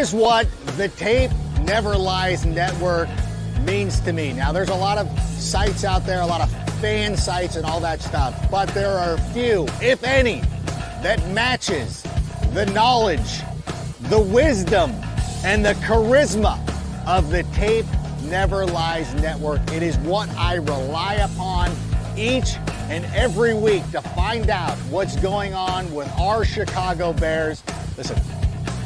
is what the Tape Never Lies Network means to me. Now, there's a lot of sites out there, a lot of fan sites and all that stuff, but there are few, if any, that matches the knowledge, the wisdom, and the charisma of the Tape Never Lies Network. It is what I rely upon each and every week to find out what's going on with our Chicago Bears. Listen,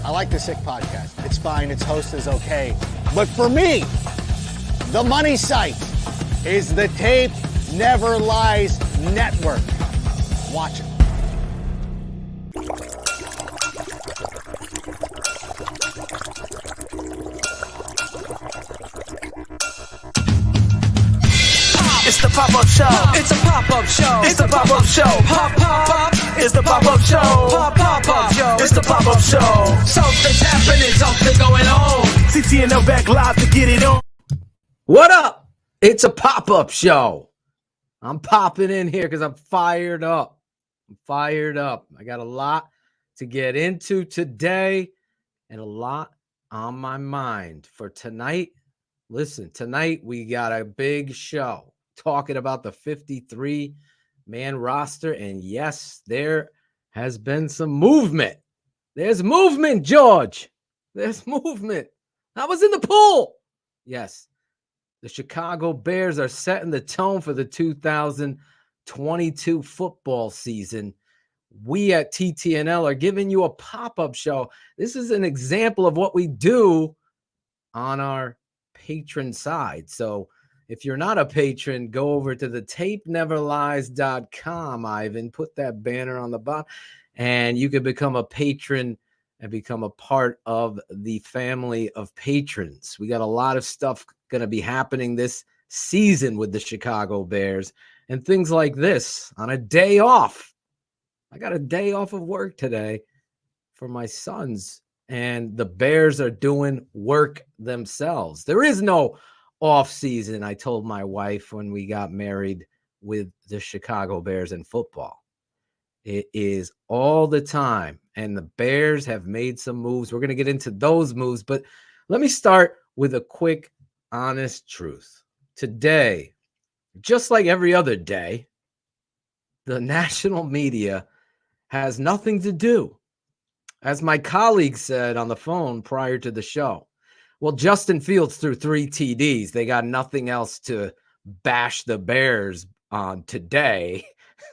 I like the Sick podcast. It's fine. Its host is okay. But for me, the money site is the Tape Never Lies Network. Watch it. It's the pop-up show. It's a pop-up show. It's the pop-up show. Pop, pop, pop. It's the pop-up show. Pop, pop, pop. It's the pop-up show. Something's happening. Something going on. TTNL back live to get it on. What up? It's a pop-up show. I'm popping in here because I'm fired up. I got a lot to get into today and a lot on my mind for tonight. Listen, tonight we got a big show talking about the 53-man roster. And yes, there has been some movement. There's movement, George. There's movement. I was in the pool. Yes. The Chicago Bears are setting the tone for the 2022 football season. We at TTNL are giving you a pop-up show. This is an example of what we do on our patron side. So if you're not a patron, go over to the tapeneverlies.com, Ivan. Put that banner on the bottom, and you can become a patron and become a part of the family of patrons. We got a lot of stuff going to be happening this season with the Chicago Bears and things like this on a day off. I got a day off of work today for my sons, and the Bears are doing work themselves. There is no off season, I told my wife when we got married, with the Chicago Bears in football. It is all the time, and the Bears have made some moves. We're going to get into those moves, but let me start with a quick, honest truth. Today, just like every other day, the national media has nothing to do. As my colleague said on the phone prior to the show, well, Justin Fields threw 3 TDs. They got nothing else to bash the Bears on today.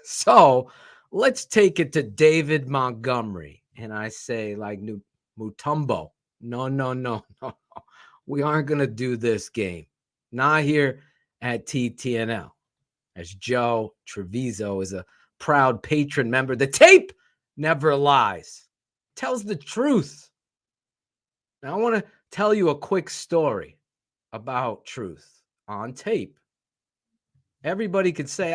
So let's take it to David Montgomery. And I say, like Mutombo, no. We aren't going to do this game. Not here at TTNL. As Joe Treviso is a proud patron member, the Tape Never Lies. Tells the truth. Now, I want to tell you a quick story about truth on tape. Everybody could say,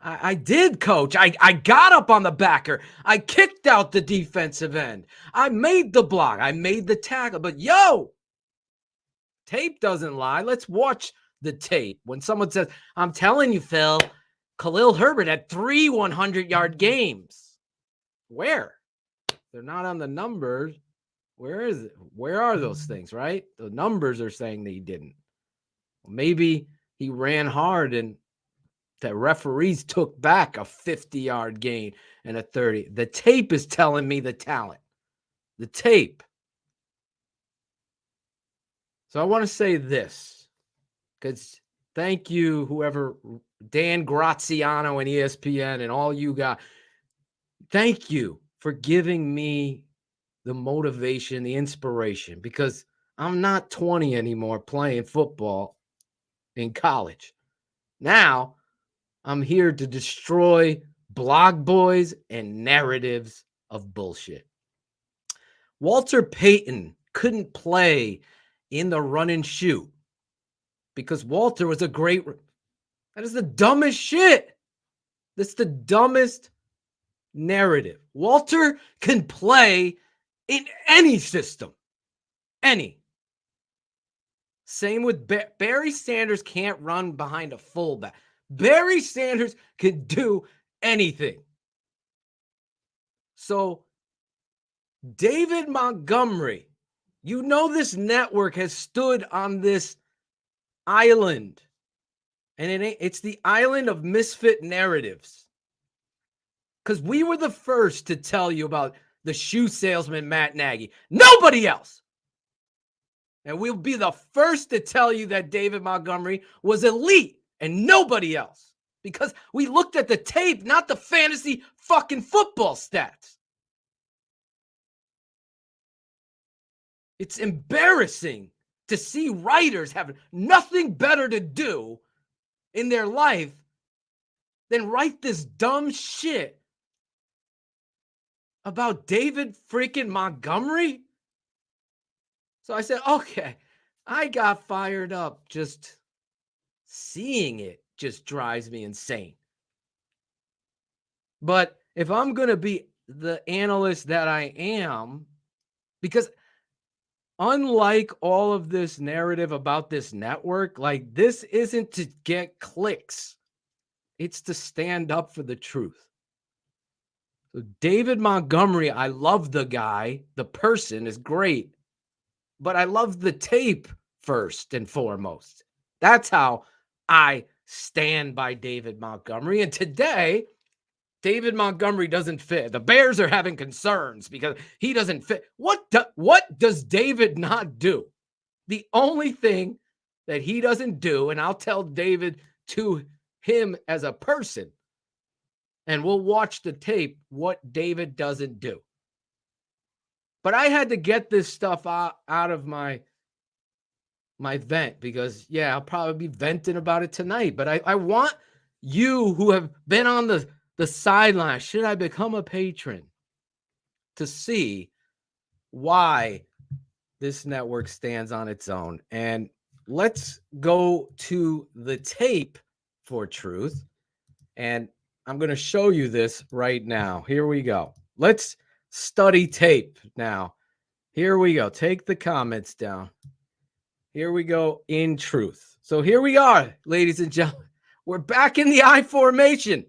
I did, coach. I got up on the backer. I kicked out the defensive end. I made the block. I made the tackle. But tape doesn't lie. Let's watch the tape. When someone says, I'm telling you, Phil, Khalil Herbert had 3 100-yard games. Where? They're not on the numbers. Where is it? Where are those things, right? The numbers are saying that he didn't. Maybe he ran hard and the referees took back a 50-yard gain and a 30. The tape is telling me the talent. The tape. So I want to say this, because thank you, whoever, Dan Graziano and ESPN and all you guys. Thank you for giving me the motivation, the inspiration, because I'm not 20 anymore playing football in college. Now I'm here to destroy blog boys and narratives of bullshit. Walter Payton couldn't play in the run and shoot because Walter was a great. That is the dumbest shit. That's the dumbest narrative. Walter can play in any system. Any. Same with Barry Sanders can't run behind a fullback. Barry Sanders can do anything. So David Montgomery, You know this network has stood on this island, and it's the island of misfit narratives. Because we were the first to tell you about the shoe salesman Matt Nagy. Nobody else. And we'll be the first to tell you that David Montgomery was elite and nobody else. Because we looked at the tape, not the fantasy fucking football stats. It's embarrassing to see writers have nothing better to do in their life than write this dumb shit about David freaking Montgomery. So I said, okay, I got fired up. Just seeing it just drives me insane. But if I'm going to be the analyst that I am, because unlike all of this narrative about this network, like this isn't to get clicks. It's to stand up for the truth. So David Montgomery, I love the guy. The person is great. But I love the tape first and foremost. That's how I stand by David Montgomery. And today, David Montgomery doesn't fit. The Bears are having concerns because he doesn't fit. What does David not do? The only thing that he doesn't do, and I'll tell David to him as a person, and we'll watch the tape, what David doesn't do. But I had to get this stuff out of my vent because, yeah, I'll probably be venting about it tonight. But I want you who have been on the sideline, should I become a patron, to see why this network stands on its own. And let's go to the tape for truth. And I'm going to show you this right now. Here we go. Let's study tape now. Here we go. Take the comments down. Here we go in truth. So here we are, ladies and gentlemen. We're back in the I formation.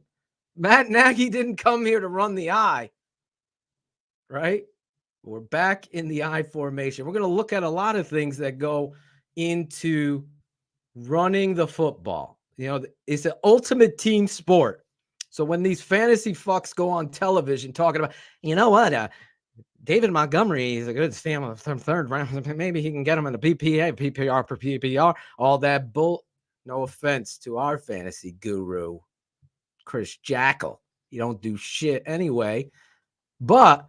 Matt Nagy didn't come here to run the I, right? We're back in the I formation. We're going to look at a lot of things that go into running the football. You know, it's an ultimate team sport. So when these fantasy fucks go on television talking about, you know what, David Montgomery is a good stand from third round. Maybe he can get him in a PPR per PPR, all that bull. No offense to our fantasy guru, Chris Jackal. You don't do shit anyway. But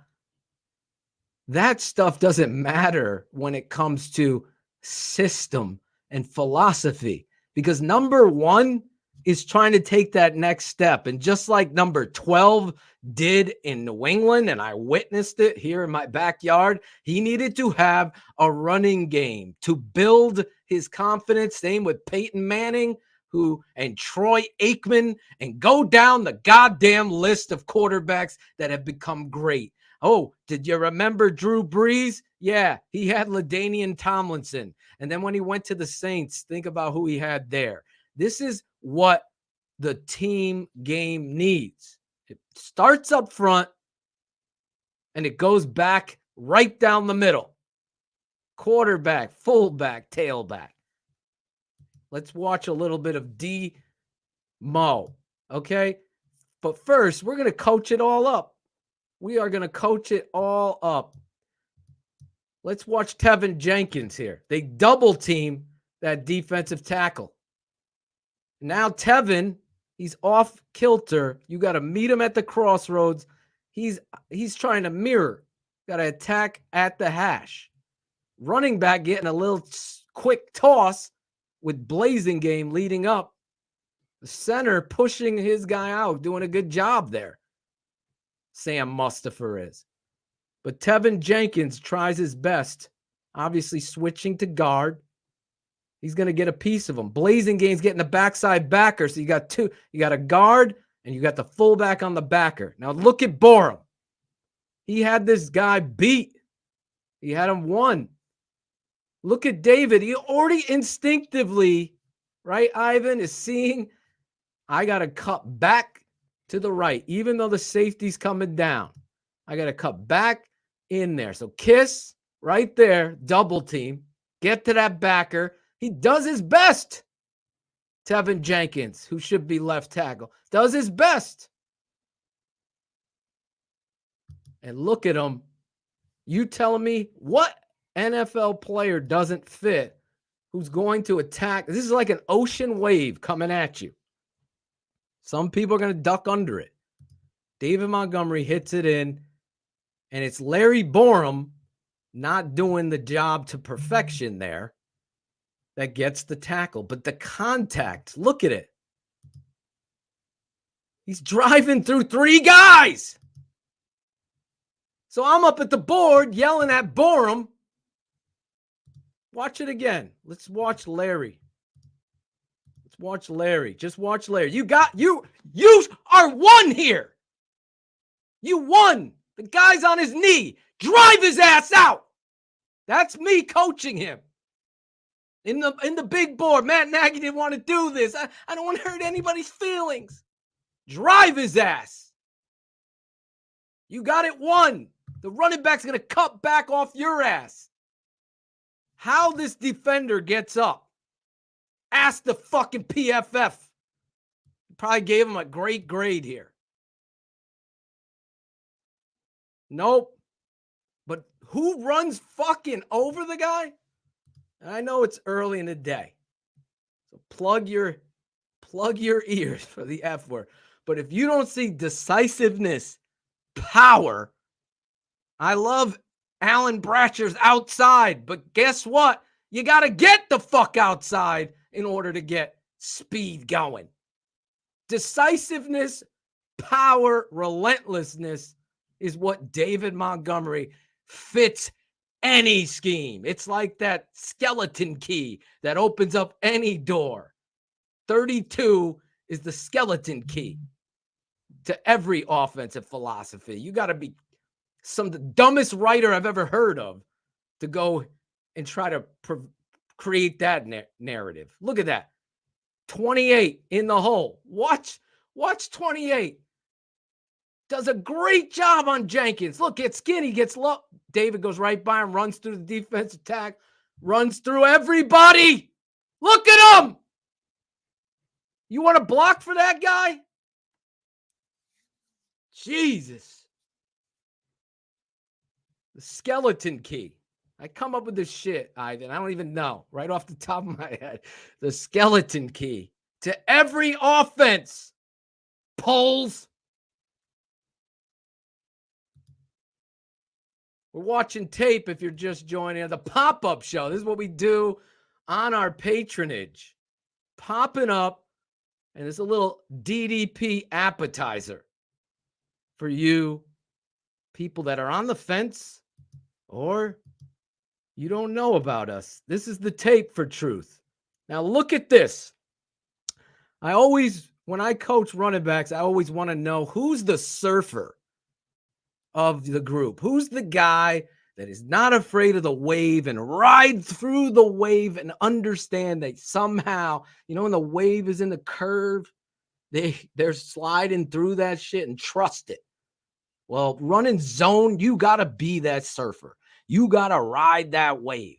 that stuff doesn't matter when it comes to system and philosophy, because number one is trying to take that next step. And just like number 12 did in New England, and I witnessed it here in my backyard, he needed to have a running game to build his confidence. Same with Peyton Manning, and Troy Aikman, and go down the goddamn list of quarterbacks that have become great. Oh, did you remember Drew Brees? Yeah, he had LaDainian Tomlinson. And then when he went to the Saints, think about who he had there. This is what the team game needs. It starts up front and it goes back right down the middle. Quarterback, fullback, tailback. Let's watch a little bit of D-Mo, okay? But first, we're going to coach it all up. We are going to coach it all up. Let's watch Tevin Jenkins here. They double team that defensive tackle. Now Tevin, he's off kilter. You got to meet him at the crossroads. He's trying to mirror. Got to attack at the hash. Running back getting a little quick toss with blazing game leading up. The center pushing his guy out, doing a good job there. Sam Mustipher is. But Tevin Jenkins tries his best, obviously switching to guard. He's going to get a piece of him. Blazing game's getting the backside backer. So you got two. You got a guard and you got the fullback on the backer. Now look at Borum. He had this guy beat. He had him won. Look at David. He already instinctively, right, Ivan, is seeing, I got to cut back to the right, even though the safety's coming down. I got to cut back in there. So Kiss, right there, double team, get to that backer. He does his best. Tevin Jenkins, who should be left tackle, does his best. And look at him. You telling me what NFL player doesn't fit who's going to attack? This is like an ocean wave coming at you. Some people are going to duck under it. David Montgomery hits it in, and it's Larry Borum not doing the job to perfection there that gets the tackle. But the contact, look at it. He's driving through 3 guys. So I'm up at the board yelling at Borum. Watch it again. Let's watch Larry. Let's watch Larry. Just watch Larry. You are one here. You won. The guy's on his knee. Drive his ass out. That's me coaching him. In the big board. Matt Nagy didn't want to do this. I don't want to hurt anybody's feelings. Drive his ass. You got it won. The running back's going to cut back off your ass. How this defender gets up. Ask the fucking PFF. Probably gave him a great grade here. Nope. But who runs fucking over the guy? I know it's early in the day. So plug your ears for the F word. But if you don't see decisiveness, power, I love Alan Bratcher's outside, but guess what? You got to get the fuck outside in order to get speed going. Decisiveness, power, relentlessness is what David Montgomery fits any scheme. It's like that skeleton key that opens up any door. 32 is the skeleton key to every offensive philosophy. You got to be the dumbest writer I've ever heard of to go and try to create that narrative. Look at that. 28 in the hole. Watch 28. Does a great job on Jenkins. Look, gets skinny, gets low. David goes right by him, runs through the defensive attack, runs through everybody. Look at him. You want to block for that guy? Jesus. The skeleton key. I come up with this shit, Ivan. I don't even know. Right off the top of my head. The skeleton key to every offense. Polls. We're watching tape if you're just joining the pop-up show. This is what we do on our patronage. Popping up, and it's a little DDP appetizer for you people that are on the fence or you don't know about us. This is the tape for truth. Now look at this. When I coach running backs, I always want to know who's the surfer of the group. Who's the guy that is not afraid of the wave and ride through the wave and understand that somehow, when the wave is in the curve, they're sliding through that shit and trust it. Well, running zone, you got to be that surfer. You got to ride that wave.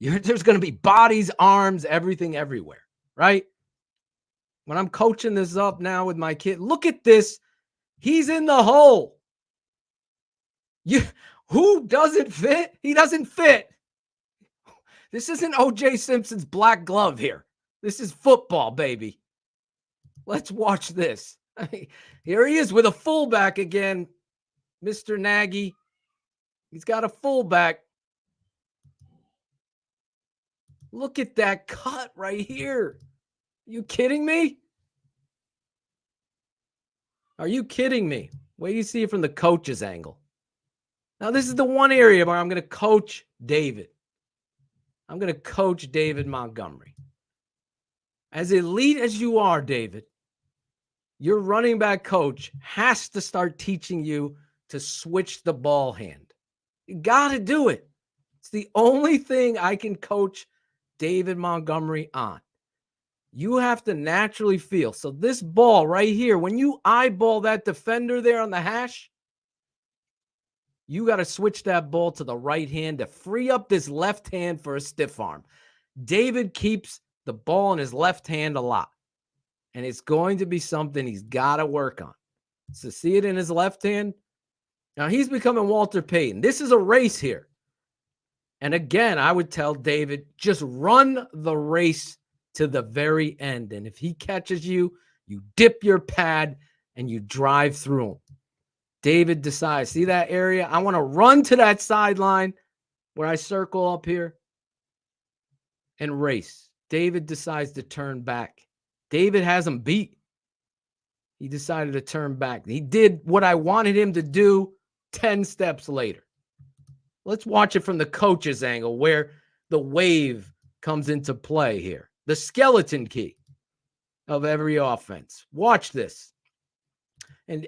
There's going to be bodies, arms, everything everywhere, right? When I'm coaching this up now with my kid, look at this. He's in the hole. Who doesn't fit? He doesn't fit. This isn't O.J. Simpson's black glove here. This is football, baby. Let's watch this. Here he is with a fullback again. Mr. Nagy. He's got a fullback. Look at that cut right here. You kidding me? Are you kidding me? Wait till you see it from the coach's angle. Now, this is the one area where I'm going to coach David. I'm going to coach David Montgomery. As elite as you are, David, your running back coach has to start teaching you to switch the ball hand. You got to do it. It's the only thing I can coach David Montgomery on. You have to naturally feel. So this ball right here, when you eyeball that defender there on the hash, You got to switch that ball to the right hand to free up this left hand for a stiff arm. David keeps the ball in his left hand a lot, and it's going to be something he's got to work on. So see it in his left hand? Now he's becoming Walter Payton. This is a race here. And again, I would tell David, just run the race to the very end. And if he catches you, you dip your pad and you drive through him. David decides, see that area? I want to run to that sideline where I circle up here and race. David decides to turn back. David has him beat. He decided to turn back. He did what I wanted him to do 10 steps later. Let's watch it from the coach's angle where the wave comes into play here. The skeleton key of every offense. Watch this. And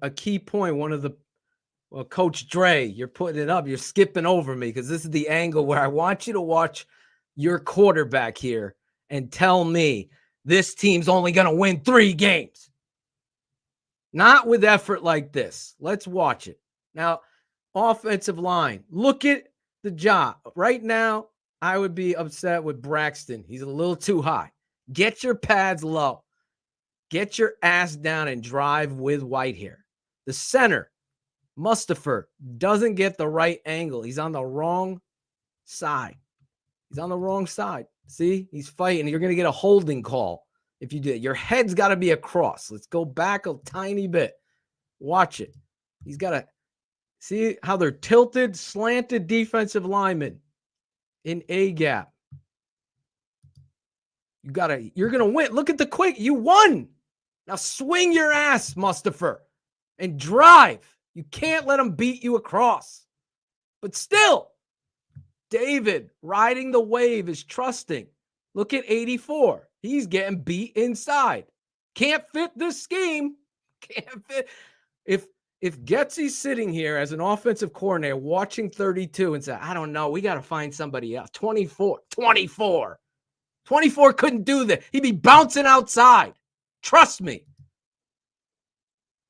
a key point, one of the, well, Coach Dre, you're putting it up. You're skipping over me because this is the angle where I want you to watch your quarterback here and tell me this team's only going to win 3 games. Not with effort like this. Let's watch it. Now, offensive line. Look at the job. Right now, I would be upset with Braxton. He's a little too high. Get your pads low. Get your ass down and drive with Whitehair. The center, Mustafa, doesn't get the right angle. He's on the wrong side. He's on the wrong side. See, he's fighting. You're going to get a holding call if you do it. Your head's got to be across. Let's go back a tiny bit. Watch it. He's got to see how they're tilted, slanted defensive linemen in A gap. You're going to win. Look at the quick. You won. Now swing your ass, Mustafa, and drive. You can't let him beat you across. But still, David riding the wave is trusting. Look at 84. He's getting beat inside. Can't fit this scheme. Can't fit. If Getsy's sitting here as an offensive coordinator watching 32 and say, I don't know, we got to find somebody else. 24 couldn't do that. He'd be bouncing outside. Trust me.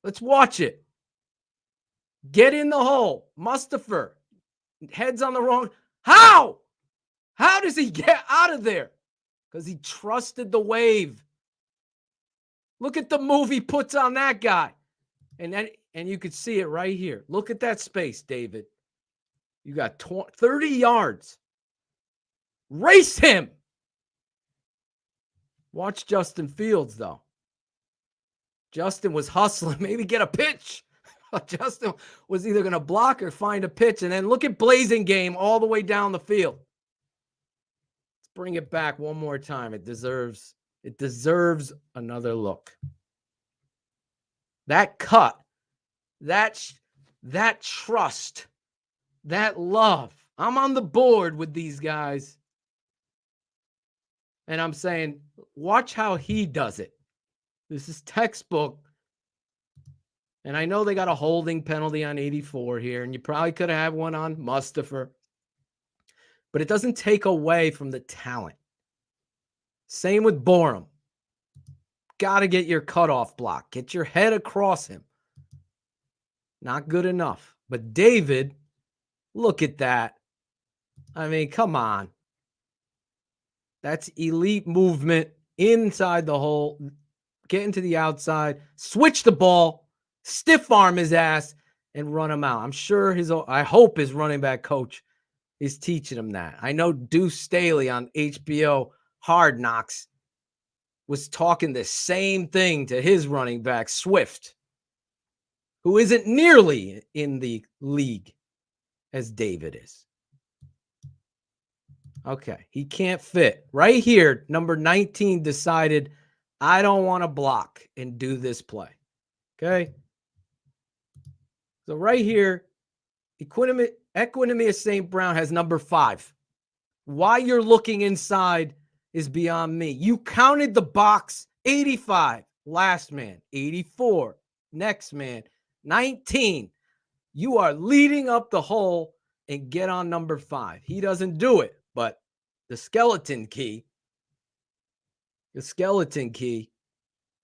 Let's watch it. Get in the hole. Mustafa. Head's on the wrong. How? How does he get out of there? Because he trusted the wave. Look at the move he puts on that guy. And you could see it right here. Look at that space, David. You got 30 yards. Race him. Watch Justin Fields, though. Justin was hustling. Maybe get a pitch. Justin was either going to block or find a pitch. And then look at Blazing Game all the way down the field. Let's bring it back one more time. It deserves another look. That cut, that trust, that love. I'm on the board with these guys. And I'm saying, watch how he does it. This is textbook. And I know they got a holding penalty on 84 here, and you probably could have had one on Mustafa. But it doesn't take away from the talent. Same with Borum. Got to get your cutoff block. Get your head across him. Not good enough. But David, look at that. I mean, come on. That's elite movement inside the hole. Get into the outside. Switch the ball. Stiff arm his ass and run him out. I'm sure I hope his running back coach is teaching him that. I know Deuce Staley on HBO Hard Knocks was talking the same thing to his running back, Swift, who isn't nearly in the league as David is. Okay, he can't fit. Right here, number 19 decided, I don't want to block and do this play. Okay? So right here, Equinemius St. Brown has number 5. Why you're looking inside is beyond me. You counted the box. 85, last man. 84, next man. 19. You are leading up the hole and get on number 5. He doesn't do it, but the skeleton key,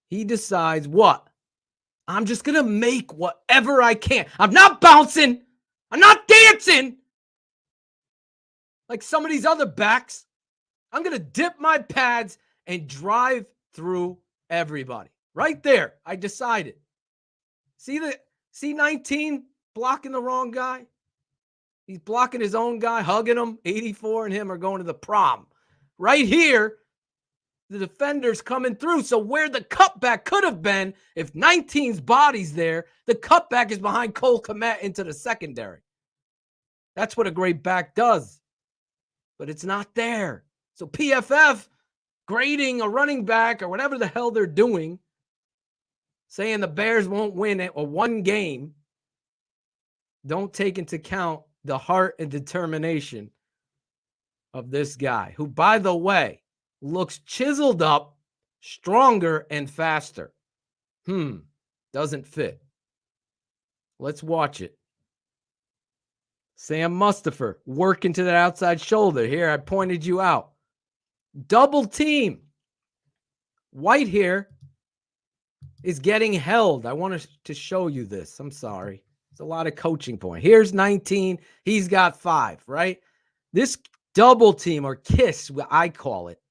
he decides what? I'm just going to make whatever I can. I'm not bouncing. I'm not dancing like some of these other backs. I'm going to dip my pads and drive through everybody. Right there, I decided. See 19 blocking the wrong guy? He's blocking his own guy, hugging him. 84 and him are going to the prom. Right here, the defender's coming through. So where the cutback could have been, if 19's body's there, the cutback is behind Cole Kmet into the secondary. That's what a great back does. But it's not there. So PFF grading a running back or whatever the hell they're doing, saying the Bears won't win it or one game, don't take into account the heart and determination of this guy, who, by the way, looks chiseled up, stronger, and faster. Doesn't fit. Let's watch it. Sam Mustipher working to that outside shoulder. Here, I pointed you out. Double team. White here is getting held. I wanted to show you this. I'm sorry. It's a lot of coaching point. Here's 19. He's got 5, right? This double team, or kiss, I call it,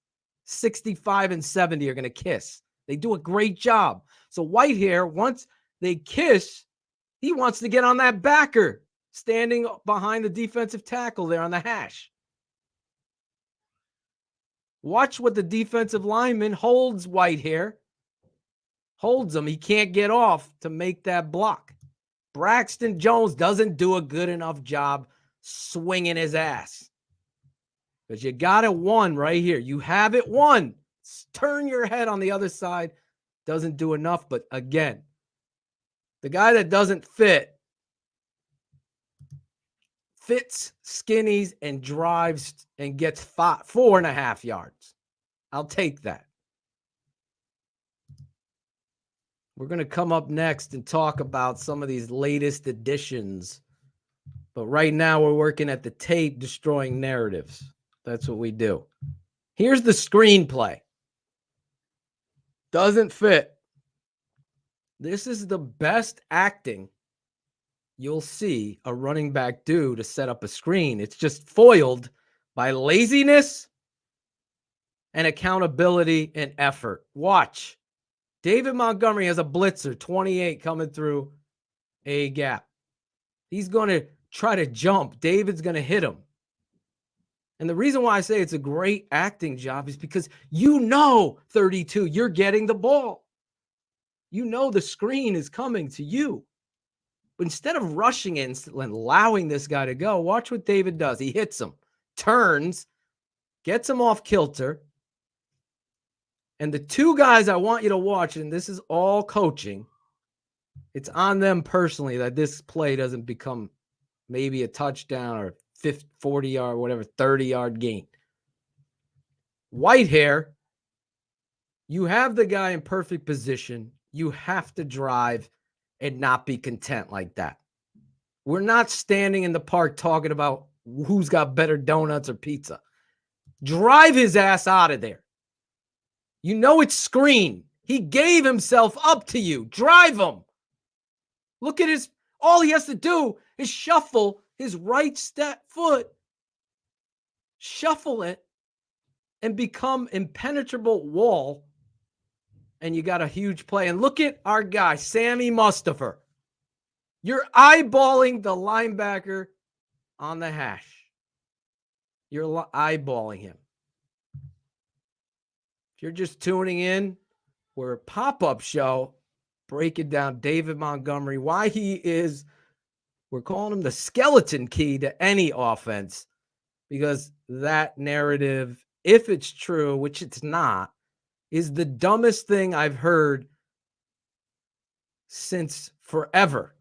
65 and 70 are going to kiss. They do a great job. So White here, once they kiss, he wants to get on that backer standing behind the defensive tackle there on the hash. Watch what the defensive lineman holds White here. Holds him. He can't get off to make that block. Braxton Jones doesn't do a good enough job swinging his ass. Because you got it won right here. You have it won. Turn your head on the other side. Doesn't do enough. But again, the guy that doesn't fit fits skinnies and drives and gets 4.5 yards. I'll take that. We're going to come up next and talk about some of these latest additions. But right now we're working at the tape, destroying narratives. That's what we do. Here's the screenplay. Doesn't fit. This is the best acting you'll see a running back do to set up a screen. It's just foiled by laziness and accountability and effort. Watch. David Montgomery has a blitzer, 28, coming through a gap. He's going to try to jump. David's going to hit him. And the reason why I say it's a great acting job is because 32, you're getting the ball. You know the screen is coming to you. But instead of rushing in and allowing this guy to go, watch what David does. He hits him, turns, gets him off kilter. And the two guys I want you to watch, and this is all coaching, it's on them personally that this play doesn't become maybe a touchdown or 40-yard, whatever, 30-yard gain. White hair, you have the guy in perfect position. You have to drive and not be content like that. We're not standing in the park talking about who's got better donuts or pizza. Drive his ass out of there. You know it's screen. He gave himself up to you. Drive him. Look at all he has to do is shuffle his right foot, shuffle it, and become impenetrable wall, and you got a huge play. And look at our guy, Sammy Mustipher. You're eyeballing the linebacker on the hash. You're eyeballing him. If you're just tuning in, we're a pop-up show breaking down David Montgomery, why he is, we're calling him the skeleton key to any offense, because that narrative, if it's true, which it's not, is the dumbest thing I've heard since forever.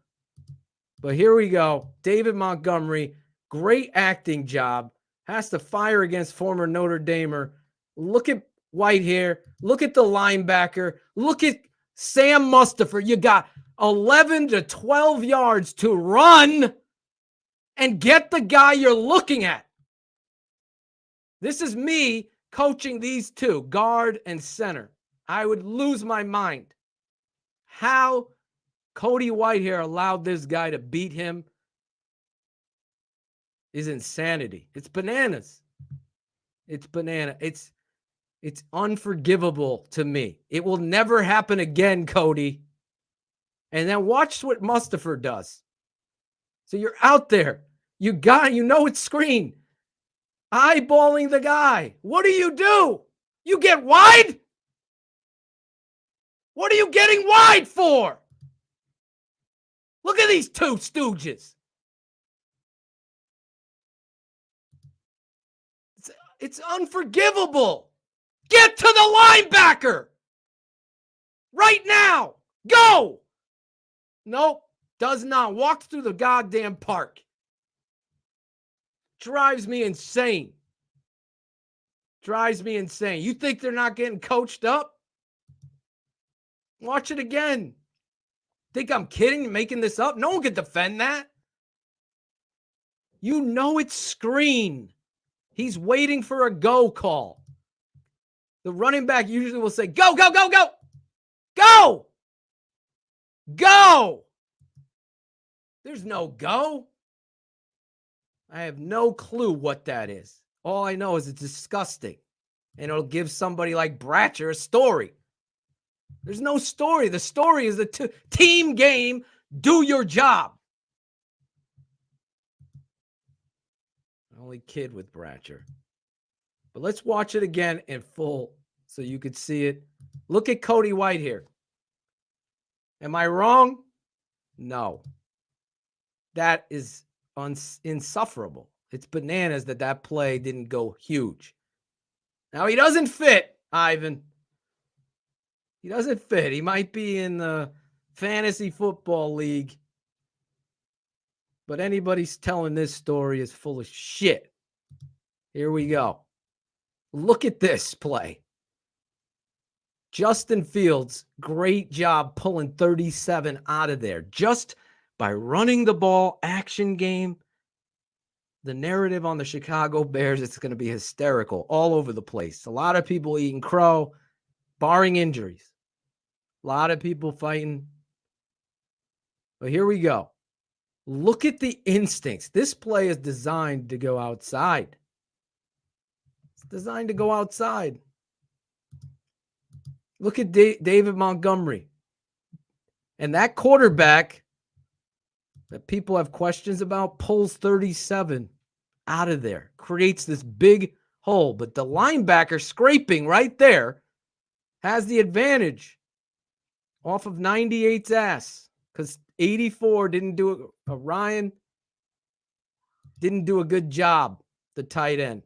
But here we go. David Montgomery, great acting job, has to fire against former Notre Damer. Look at White here. Look at the linebacker. Look at Sam Mustipher. You got 11 to 12 yards to run and get the guy you're looking at. This is me coaching these two, guard and center. I would lose my mind. How Cody Whitehair allowed this guy to beat him is insanity. It's bananas. It's banana. It's unforgivable to me. It will never happen again, Cody. And then watch what Mustafa does. So you're out there. You know it's screen. Eyeballing the guy. What do? You get wide? What are you getting wide for? Look at these two stooges. It's unforgivable. Get to the linebacker. Right now. Go. Nope. Does not. Walks through the goddamn park. Drives me insane. Drives me insane. You think they're not getting coached up? Watch it again. Think I'm kidding, making this up? No one can defend that. You know it's screen. He's waiting for a go call. The running back usually will say, go, go, go, go. Go. Go. There's no go. I have no clue what that is. All I know is it's disgusting. And it'll give somebody like Bratcher a story. There's no story. The story is a team game. Do your job. Only kid with Bratcher. But let's watch it again in full so you could see it. Look at Cody Whitehair. Am I wrong? No. That is insufferable. It's bananas that play didn't go huge. Now, he doesn't fit, Ivan. He doesn't fit. He might be in the fantasy football league. But anybody's telling this story is full of shit. Here we go. Look at this play. Justin Fields, great job pulling 37 out of there. Just by running the ball, action game. The narrative on the Chicago Bears, it's going to be hysterical all over the place. A lot of people eating crow, barring injuries. A lot of people fighting. But here we go. Look at the instincts. This play is designed to go outside. It's designed to go outside. Look at David Montgomery. And that quarterback that people have questions about pulls 37 out of there. Creates this big hole. But the linebacker scraping right there has the advantage off of 98's ass. Because 84 didn't do it. Ryan didn't do a good job, the tight end.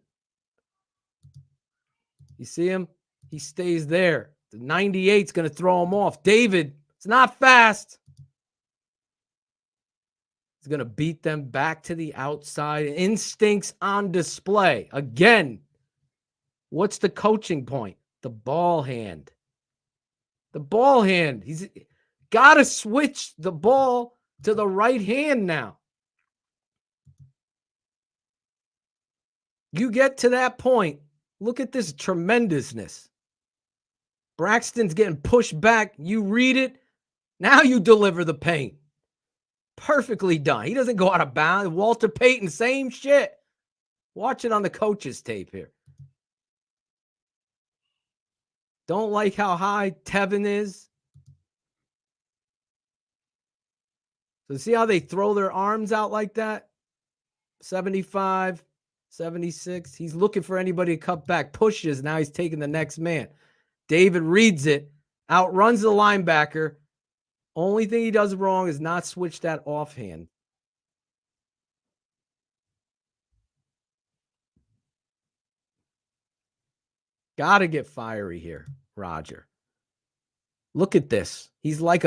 You see him? He stays there. The 98's going to throw him off. David, it's not fast. He's going to beat them back to the outside. Instincts on display. Again, what's the coaching point? The ball hand. The ball hand. He's got to switch the ball to the right hand now. You get to that point. Look at this tremendousness. Braxton's getting pushed back. You read it. Now you deliver the paint. Perfectly done. He doesn't go out of bounds. Walter Payton, same shit. Watch it on the coach's tape here. Don't like how high Tevin is. So see how they throw their arms out like that? 75, 76. He's looking for anybody to cut back. Pushes. Now he's taking the next man. David reads it. Outruns the linebacker. Only thing he does wrong is not switch that offhand. Got to get fiery here, Roger. Look at this. He's like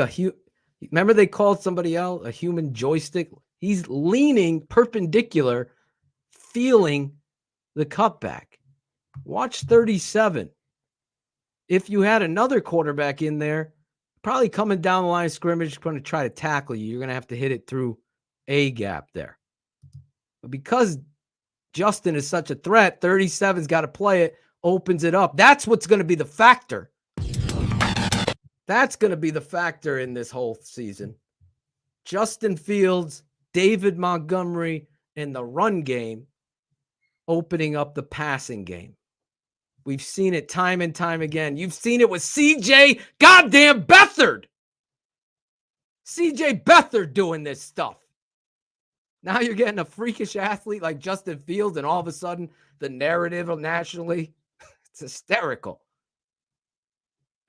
remember they called somebody else a human joystick? He's leaning perpendicular, feeling the cutback. Watch 37. If you had another quarterback in there, probably coming down the line of scrimmage, going to try to tackle you, you're going to have to hit it through a gap there. But because Justin is such a threat, 37's got to play it, opens it up. That's what's going to be the factor. That's going to be the factor in this whole season. Justin Fields, David Montgomery in the run game, opening up the passing game. We've seen it time and time again. You've seen it with CJ goddamn Beathard. CJ Beathard doing this stuff. Now you're getting a freakish athlete like Justin Fields, and all of a sudden the narrative nationally, it's hysterical.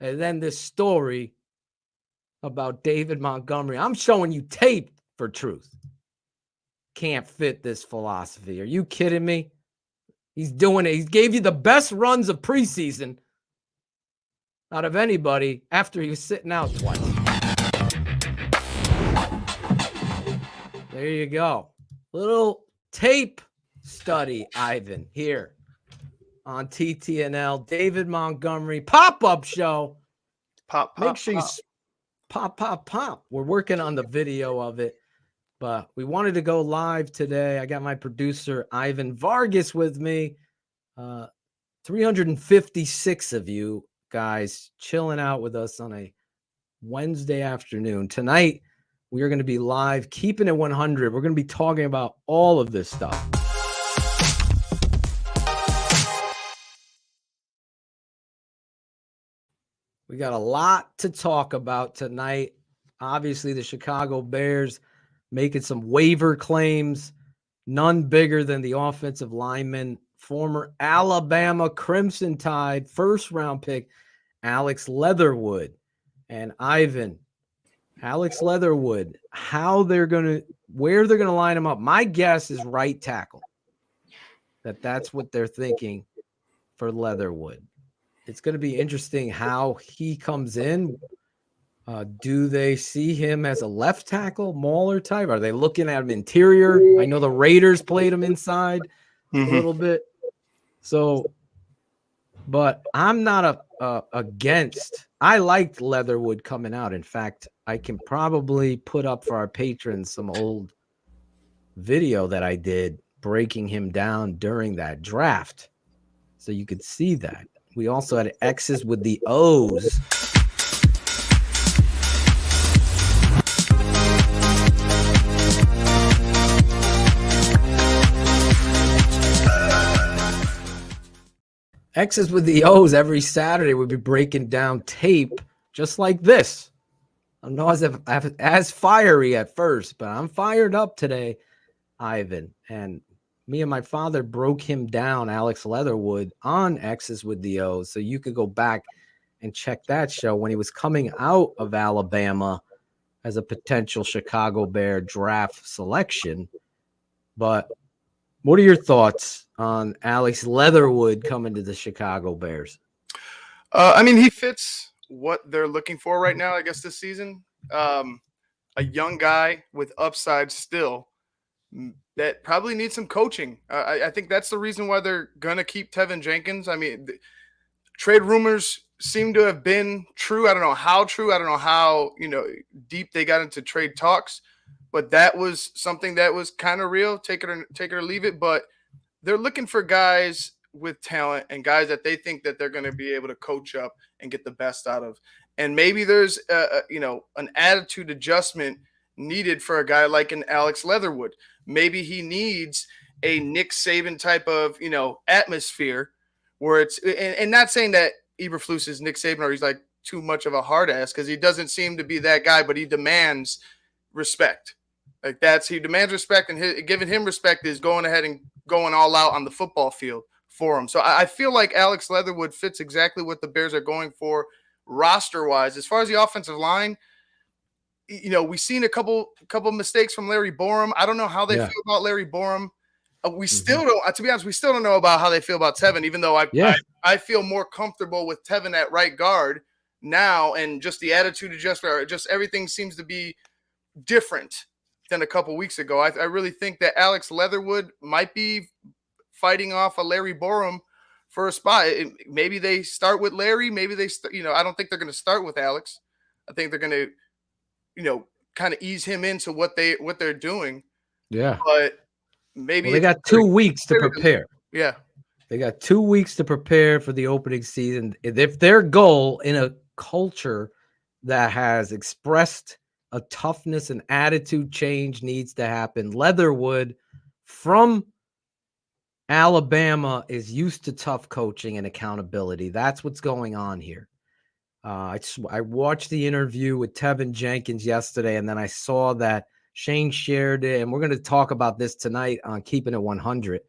And then this story about David Montgomery. I'm showing you tape for truth. Can't fit this philosophy. Are you kidding me? He's doing it. He gave you the best runs of preseason out of anybody after he was sitting out twice. There you go. Little tape study, Ivan, here on TTNL. David Montgomery pop-up show. Pop. Make sure you pop. We're working on the video of it, but we wanted to go live today. I got my producer, Ivan Vargas, with me. 356 of you guys chilling out with us on a Wednesday afternoon. Tonight, we are going to be live, keeping it 100. We're going to be talking about all of this stuff. We got a lot to talk about tonight. Obviously, the Chicago Bears making some waiver claims, none bigger than the offensive lineman, former Alabama Crimson Tide first-round pick, Alex Leatherwood. And Ivan, Alex Leatherwood, where they're going to line him up. My guess is right tackle. That's what they're thinking for Leatherwood. It's going to be interesting how he comes in. Do they see him as a left tackle, mauler type? Are they looking at him interior? I know the Raiders played him inside a little bit. So, but I'm not against. I liked Leatherwood coming out. In fact, I can probably put up for our patrons some old video that I did breaking him down during that draft, so you could see that. We also had X's with the O's. X's with the O's every Saturday. We'll be breaking down tape just like this. I'm not as fiery at first, but I'm fired up today, Ivan. And me and my father broke him down, Alex Leatherwood, on X's with the O's. So you could go back and check that show when he was coming out of Alabama as a potential Chicago Bear draft selection. But what are your thoughts on Alex Leatherwood coming to the Chicago Bears? I mean, he fits what they're looking for right now, I guess, this season. A young guy with upside still that probably needs some coaching. I think that's the reason why they're going to keep Tevin Jenkins. I mean, trade rumors seem to have been true. I don't know how true. I don't know how, deep they got into trade talks. But that was something that was kind of real. Take it or leave it. But they're looking for guys with talent and guys that they think that they're going to be able to coach up and get the best out of. And maybe there's an attitude adjustment needed for a guy like an Alex Leatherwood. Maybe he needs a Nick Saban type of atmosphere where it's and not saying that Eberflus is Nick Saban or he's like too much of a hard ass, because he doesn't seem to be that guy, but he demands respect. He demands respect, and giving him respect is going ahead and going all out on the football field for him. So I feel like Alex Leatherwood fits exactly what the Bears are going for roster-wise. As far as the offensive line, we've seen a couple mistakes from Larry Borum. I don't know how they feel about Larry Borum. We still don't, to be honest, we still don't know about how they feel about Tevin, even though I feel more comfortable with Tevin at right guard now, and just the attitude adjustment, just everything seems to be different than a couple weeks ago. I really think that Alex Leatherwood might be fighting off a Larry Borum for a spot. Maybe they start with Larry. Maybe they, I don't think they're going to start with Alex. I think they're going to, kind of ease him into what they're doing. Yeah. But maybe they got 2 weeks to prepare. Yeah. They got 2 weeks to prepare for the opening season. If their goal in a culture that has expressed a toughness and attitude change needs to happen. Leatherwood from Alabama is used to tough coaching and accountability. That's what's going on here. I watched the interview with Tevin Jenkins yesterday, and then I saw that Shane shared it, and we're going to talk about this tonight on Keeping It 100.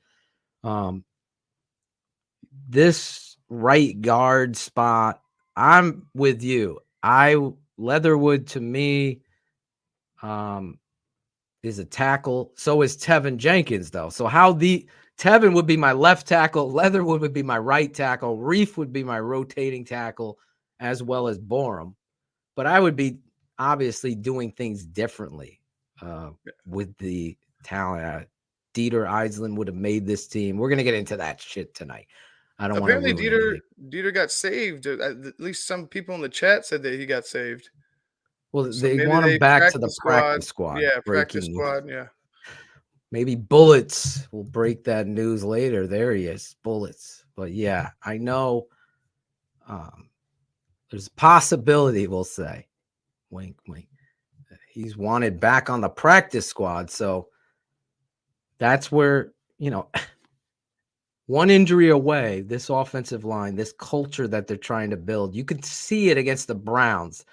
This right guard spot, I'm with you. Leatherwood to me is a tackle. So is Tevin Jenkins, though. So Tevin would be my left tackle, Leatherwood would be my right tackle, Reef would be my rotating tackle, as well as Borum. But I would be obviously doing things differently with the talent. Dieter Eisland would have made this team. We're going to get into that shit tonight. I don't want to Apparently, ruin Dieter got saved. At least some people in the chat said that he got saved. Well, So they maybe want him back to the practice practice squad. Yeah, practice breaking squad. Yeah. Maybe Bullets will break that news later. There he is, Bullets. But yeah, I know there's a possibility, we'll say. Wink, wink. He's wanted back on the practice squad. So that's where, one injury away, this offensive line, this culture that they're trying to build, you could see it against the Browns.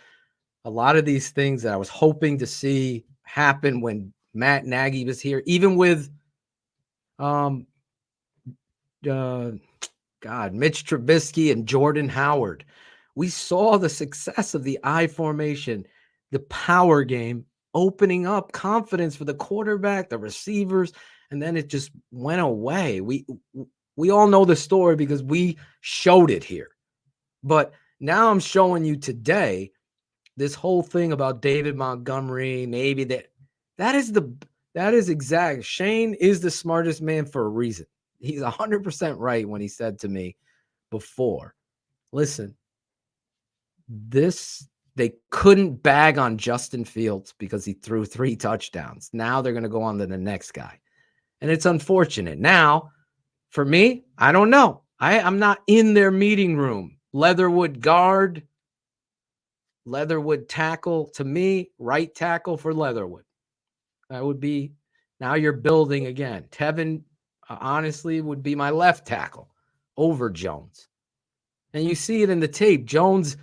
A lot of these things that I was hoping to see happen when Matt Nagy was here, even with Mitch Trubisky and Jordan Howard. We saw the success of the I formation, the power game, opening up confidence for the quarterback, the receivers, and then it just went away. We all know the story because we showed it here. But now I'm showing you today this whole thing about David Montgomery, maybe that is exact. Shane is the smartest man for a reason. He's 100% right when he said to me before, listen, they couldn't bag on Justin Fields because he threw 3 touchdowns. Now they're going to go on to the next guy. And it's unfortunate. Now, for me, I don't know. I'm not in their meeting room. Leatherwood guard, Leatherwood tackle. To me, right tackle for Leatherwood. That would be, now you're building again. Tevin, honestly, would be my left tackle over Jones. And you see it in the tape. Jones,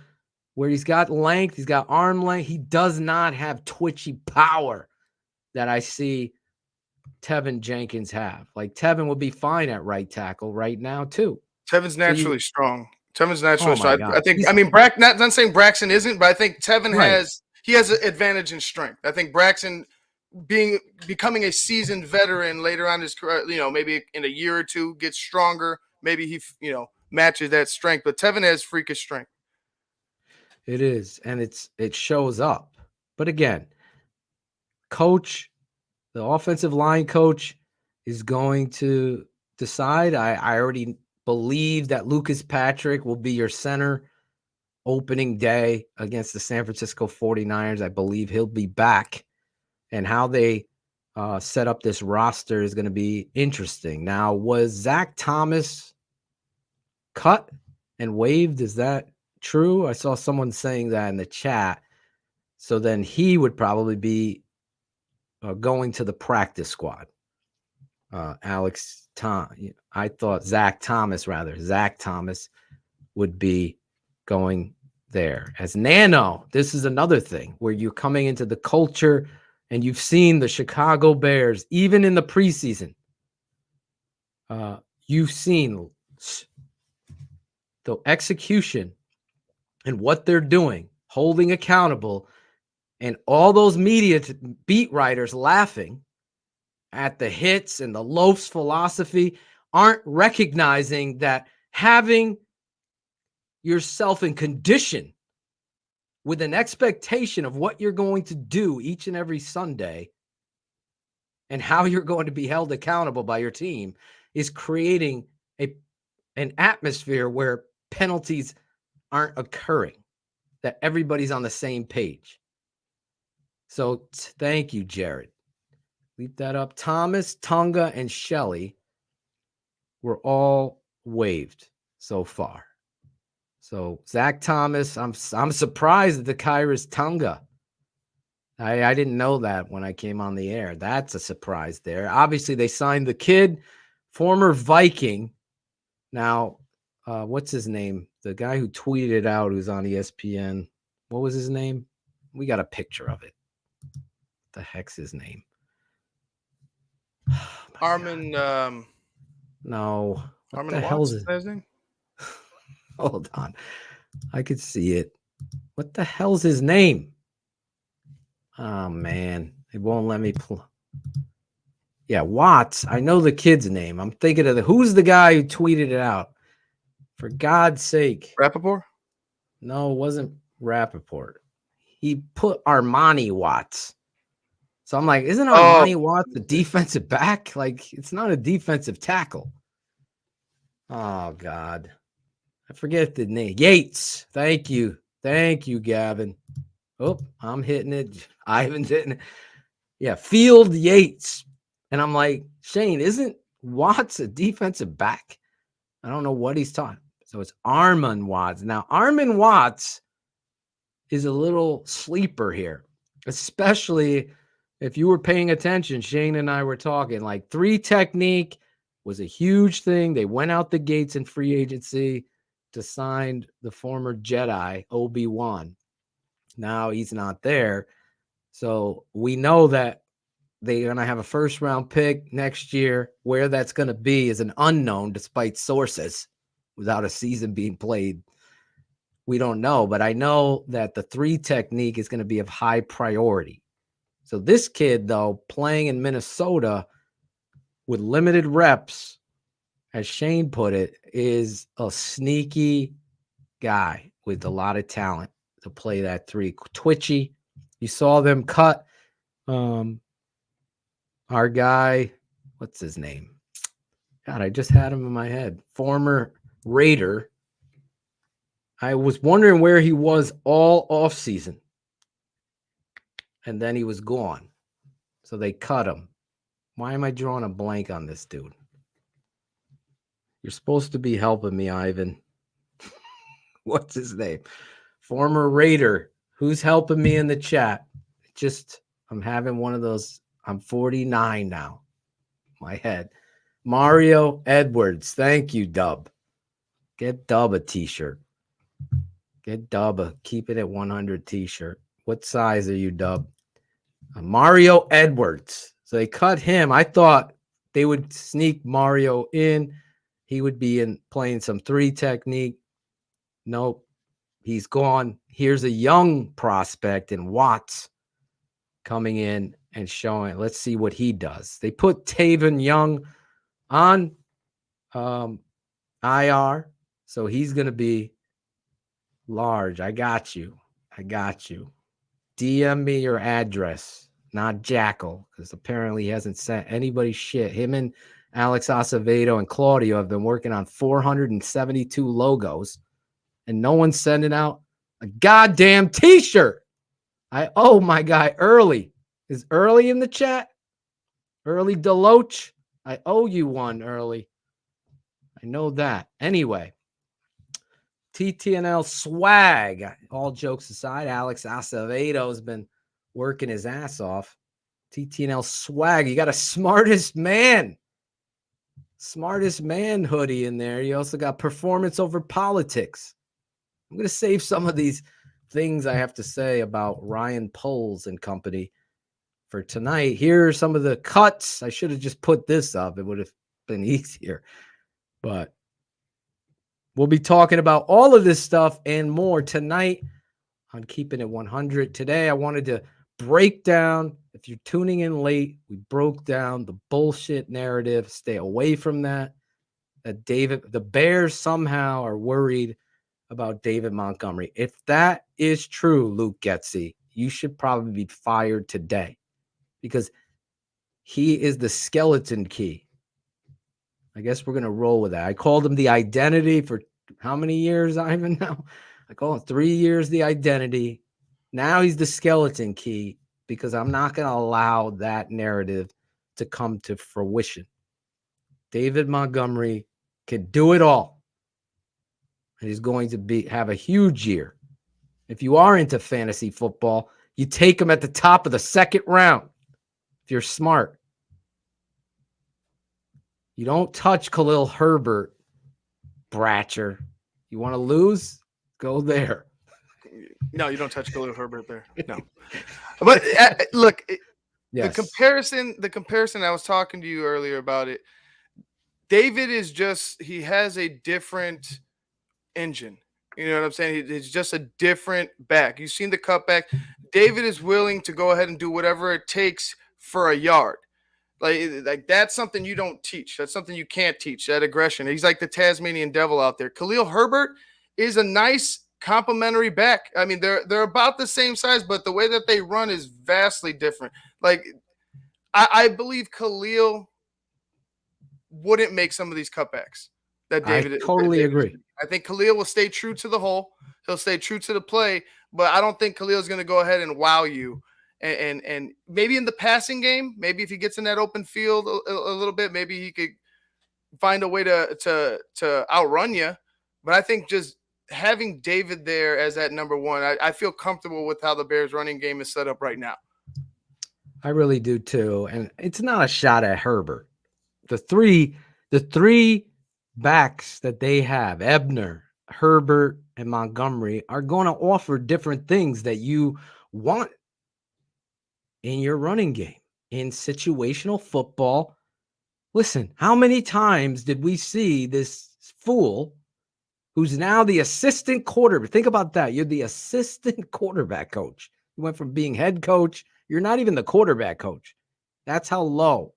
where he's got length, he's got arm length, he does not have twitchy power that I see Tevin Jenkins have. Like, Tevin would be fine at right tackle right now, too. Tevin's naturally strong. Tevin's naturally Oh my strong. God. I think, not saying Braxton isn't, but I think Tevin Right. has an advantage in strength. I think Braxton becoming a seasoned veteran later on his career, maybe in a year or two gets stronger. Maybe he, matches that strength, but Tevin has freakish strength. It is, and it shows up. But again, coach, the offensive line coach is going to decide. I already believe that Lucas Patrick will be your center opening day against the San Francisco 49ers. I believe he'll be back, and how they set up this roster is going to be interesting. Now, was Zach Thomas cut and waived? Is that true? I saw someone saying that in the chat. So then he would probably be going to the practice squad. I thought Zach Thomas would be going there. As Nano, this is another thing where you're coming into the culture, and you've seen the Chicago Bears, even in the preseason. You've seen the execution and what they're doing, holding accountable, and all those media beat writers laughing at the hits and the loafs philosophy aren't recognizing that having yourself in condition with an expectation of what you're going to do each and every Sunday and how you're going to be held accountable by your team is creating an atmosphere where penalties aren't occurring, that everybody's on the same page. So thank you, Jared. Leave that up. Thomas, Tunga, and Shelley were all waived so far. So Zach Thomas, I'm surprised at the Kairos Tunga. I didn't know that when I came on the air. That's a surprise there. Obviously, they signed the kid, former Viking. Now, what's his name? The guy who tweeted it out, who's on ESPN. What was his name? We got a picture of it. What the heck's his name? Oh, Armin. No. What Armin the Watts, hell's is it? that his name? Hold on. I could see it. What the hell's his name? Oh, man. It won't let me pull. Yeah, Watts. I know the kid's name. I'm thinking of who's the guy who tweeted it out? For God's sake. Rappaport? No, it wasn't Rappaport. He put Armani Watts. So I'm like, isn't Armani Watts a defensive back? Like, it's not a defensive tackle. Oh, God. I forget the name. Yates. Thank you. Thank you, Gavin. Oh, I'm hitting it. Ivan's hitting it. Yeah, Field Yates. And I'm like, Shane, isn't Watts a defensive back? I don't know what he's talking. So it's Armon Watts. Now, Armon Watts is a little sleeper here, especially if you were paying attention. Shane and I were talking like 3 technique was a huge thing. They went out the gates in free agency to sign the former Jedi, Obi-Wan. Now he's not there. So we know that they're going to have a first-round pick next year. Where that's going to be is an unknown, despite sources, without a season being played. We don't know, but I know that the 3 technique is going to be of high priority. So this kid, though, playing in Minnesota with limited reps, as Shane put it, is a sneaky guy with a lot of talent to play that 3. Twitchy. You saw them cut our guy, what's his name? God, I just had him in my head. Former Raider. I was wondering where he was all offseason. And then he was gone. So they cut him. Why am I drawing a blank on this dude? You're supposed to be helping me, Ivan. What's his name? Former Raider. Who's helping me in the chat? I'm having one of those. I'm 49 now. My head. Mario Edwards. Thank you, Dub. Get Dub a t-shirt. Get Dub a Keep It at 100 t-shirt. What size are you, Dub? Mario Edwards. So they cut him. I thought they would sneak Mario in. He would be playing some 3 technique. Nope. He's gone. Here's a young prospect in Watts coming in and showing. Let's see what he does. They put Taven Young on IR. So he's going to be large. I got you. DM me your address, not Jackal, because apparently he hasn't sent anybody shit. Him and Alex Acevedo and Claudio have been working on 472 logos, and no one's sending out a goddamn t-shirt. I owe my guy Early. Is Early in the chat? Early Deloach? I owe you one, Early. I know that. Anyway, TTNL swag. All jokes aside, Alex Acevedo has been working his ass off. TTNL swag. You got a smartest man hoodie in there. You also got performance over politics. I'm going to save some of these things I have to say about Ryan Poles and company for tonight. Here are some of the cuts. I should have just put this up. It would have been easier. But we'll be talking about all of this stuff and more tonight on Keeping It 100. Today, I wanted to break down, if you're tuning in late, we broke down the bullshit narrative. Stay away from that. The Bears somehow are worried about David Montgomery. If that is true, Luke Getsy, you should probably be fired today because he is the skeleton key. I guess we're going to roll with that. I called him the identity for how many years, Ivan, now? I call him 3 years the identity. Now he's the skeleton key because I'm not going to allow that narrative to come to fruition. David Montgomery can do it all. And he's going to have a huge year. If you are into fantasy football, You take him at the top of the second round if you're smart. You don't touch Khalil Herbert, Bratcher. You want to lose? Go there. No, you don't touch Khalil Herbert there. No. But look, Yes. the comparison, I was talking to you earlier about it. David is he has a different engine. You know what I'm saying? He's just a different back. You've seen the cutback. David is willing to go ahead and do whatever it takes for a yard. Like that's something you don't teach. That's something you can't teach, that aggression. He's like the Tasmanian devil out there. Khalil Herbert is a nice complementary back. I mean, they're about the same size, but the way that they run is vastly different. Like I believe Khalil wouldn't make some of these cutbacks that David. I totally agree. I think Khalil will stay true to the hole. He'll stay true to the play, but I don't think Khalil is going to go ahead and wow you. And maybe in the passing game, maybe if he gets in that open field a little bit, maybe he could find a way to outrun you. But I think just having David there as that number one, I feel comfortable with how the Bears running game is set up right now. I really do too. And it's not a shot at Herbert. The three backs that they have, Ebner, Herbert, and Montgomery, are going to offer different things that you want in your running game. In situational football, listen, how many times did we see this fool who's now the assistant quarterback? Think about that. You're the assistant quarterback coach. You went from being head coach. You're not even the quarterback coach. That's how low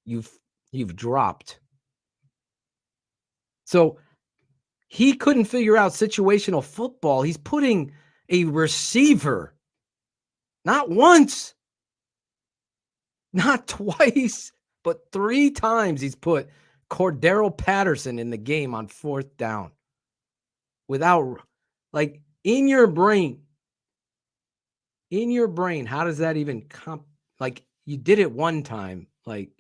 you've dropped. So he couldn't figure out situational football. He's putting a receiver, not once, not twice, but 3 times he's put Cordero Patterson in the game on 4th down. Without, like, in your brain, how does that even like, you did it one time, like,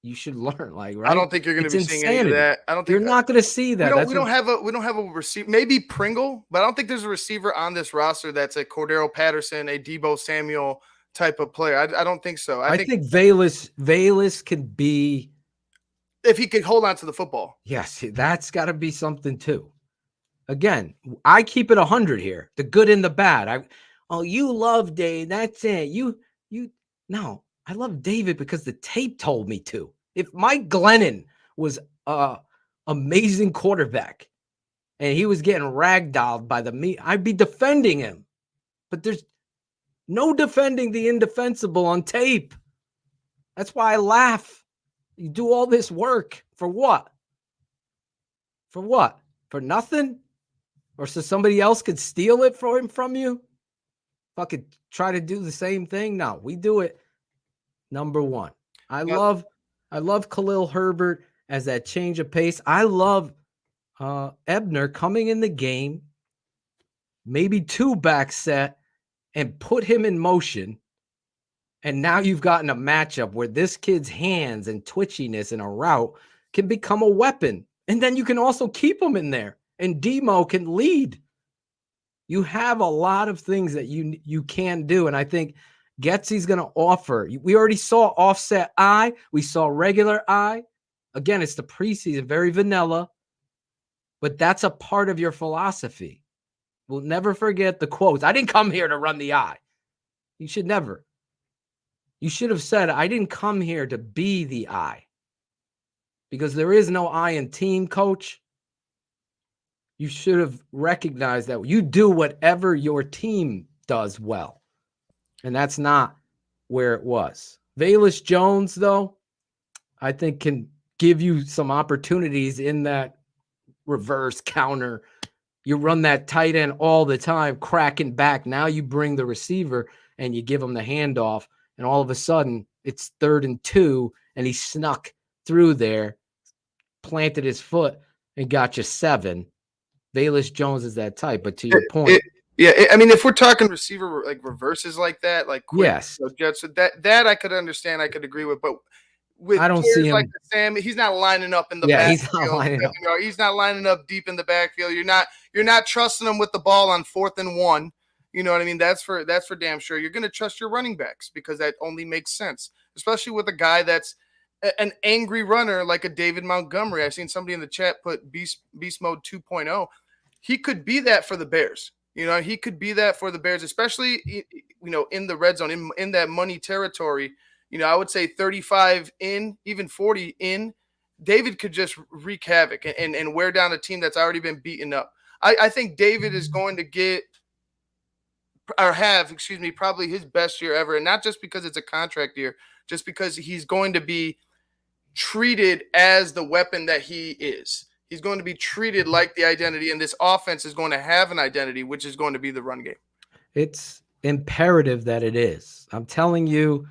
you should learn, like, right? I don't think you're going to be seeing any of that. I don't think you're not going to see that. We don't have a receiver. Maybe Pringle, but I don't think there's a receiver on this roster that's a Cordero Patterson, a Deebo Samuel type of player. I don't think so. I think Velus could be, if he could hold on to the football. Yes, that's got to be something too. Again, I keep it 100 here, the good and the bad. You love Dave. That's it. No, I love David because the tape told me to. If Mike Glennon was amazing quarterback and he was getting ragdolled by I'd be defending him. But there's no defending the indefensible on tape. That's why I laugh. You do all this work for what? For what? For nothing? Or so somebody else could steal it from you? Fucking try to do the same thing? No, we do it. Number one. I love Khalil Herbert as that change of pace. I love Ebner coming in the game, maybe 2 back set, and put him in motion. And now you've gotten a matchup where this kid's hands and twitchiness in a route can become a weapon. And then you can also keep him in there. And Demo can lead. You have a lot of things that you can do. And I think Getsy's going to offer. We already saw offset eye. We saw regular eye. Again, it's the preseason, very vanilla. But that's a part of your philosophy. We'll never forget the quotes. I didn't come here to run the eye. You should never. You should have said, I didn't come here to be the eye. Because there is no I in team, coach. You should have recognized that you do whatever your team does well. And that's not where it was. Velus Jones, though, I think can give you some opportunities in that reverse counter. You run that tight end all the time, cracking back. Now you bring the receiver and you give him the handoff. And all of a sudden, it's 3rd and 2, and he snuck through there, planted his foot, and got you 7. Velus Jones is that type, but to your point. I mean, if we're talking receiver like reverses like that, like quick, yes, Jets, that I could understand, I could agree with, but with I don't see him like Sam, he's not lining up in the backfield. He's not lining up. He's not lining up deep in the backfield. You're not trusting him with the ball on 4th and 1. You know what I mean? That's for damn sure. You're going to trust your running backs because that only makes sense, especially with a guy that's an angry runner like a David Montgomery. I've seen somebody in the chat put beast mode 2.0. He could be that for the Bears. You know, he could be that for the Bears, especially, you know, in the red zone, in that money territory. You know, I would say 35 in, even 40 in. David could just wreak havoc and wear down a team that's already been beaten up. I think David is going to get or have, excuse me, probably his best year ever. And not just because it's a contract year, just because he's going to be treated as the weapon that he is. He's going to be treated like the identity, and this offense is going to have an identity, which is going to be the run game. It's imperative that it is. I'm telling you,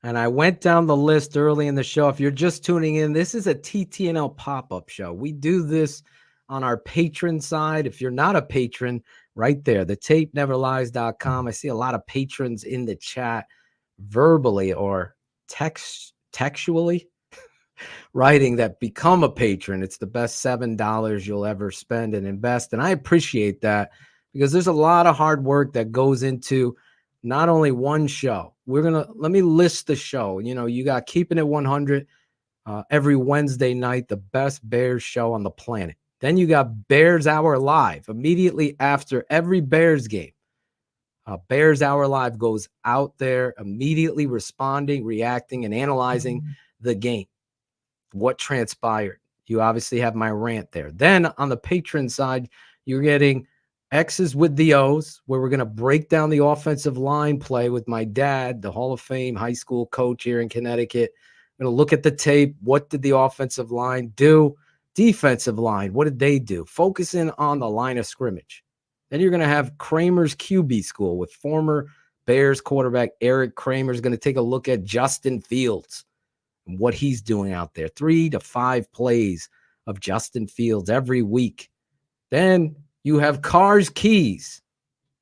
and I went down the list early in the show. If you're just tuning in, this is a TTNL pop-up show. We do this on our patron side. If you're not a patron, right there, the tapeneverlies.com. I see a lot of patrons in the chat verbally or textually writing that become a patron. It's the best $7 you'll ever spend and invest. And I appreciate that because there's a lot of hard work that goes into not only one show. Let me list the show. You know, you got Keeping It 100 every Wednesday night, the best Bears show on the planet. Then you got Bears Hour Live immediately after every Bears game. Bears Hour Live goes out there immediately responding, reacting, and analyzing the game. What transpired. You obviously have my rant there. Then on the patron side, you're getting X's with the O's, where we're going to break down the offensive line play with my dad, the Hall of Fame high school coach here in Connecticut. I'm going to look at the tape. What did the offensive line do? Defensive line, what did they do? Focusing on the line of scrimmage. Then you're going to have Kramer's QB school with former Bears quarterback Eric Kramer is going to take a look at Justin Fields and what he's doing out there. 3 to 5 plays of Justin Fields every week. Then you have Carr's Keys,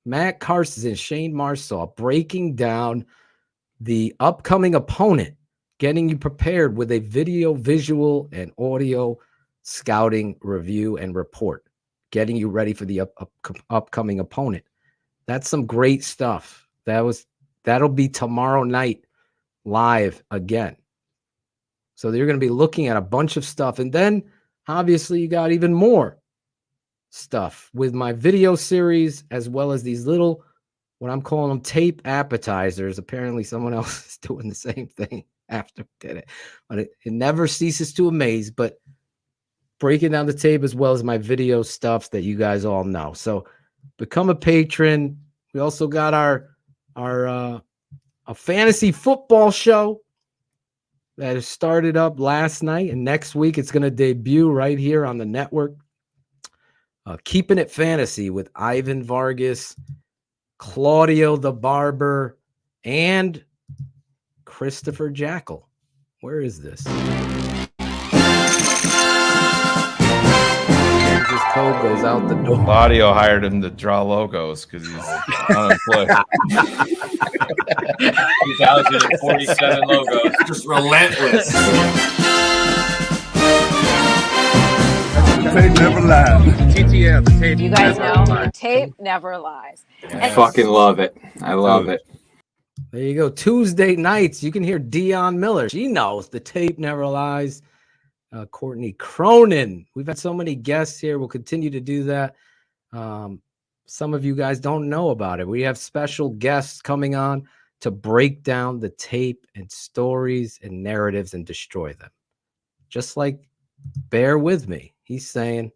Matt Carson, Shane Marsaw breaking down the upcoming opponent, getting you prepared with a video, visual, and audio scouting review and report, getting you ready for the upcoming opponent. That's some great stuff. That'll be tomorrow night live again. So you're going to be looking at a bunch of stuff. And then obviously you got even more stuff with my video series, as well as these little, what I'm calling them, tape appetizers. Apparently someone else is doing the same thing after I did it, but it never ceases to amaze. But breaking down the tape as well as my video stuff that you guys all know. So become a patron. We also got our a fantasy football show that has started up last night, and next week it's going to debut right here on the network. Keeping It Fantasy with Ivan Vargas, Claudio the Barber, and Christopher Jackal. Where is this? His code goes out the door. Claudio hired him to draw logos because he's unemployed. 2,047 logos. Just relentless. Tape never lies. TTL, the tape. You guys know the tape never lies. I fucking love it. I love it. There you go. Tuesday nights, you can hear Dion Miller. She knows the tape never lies. Courtney Cronin. We've had so many guests here. We'll continue to do that. Some of you guys don't know about it. We have special guests coming on to break down the tape and stories and narratives and destroy them. Just like Bear With Me. He's saying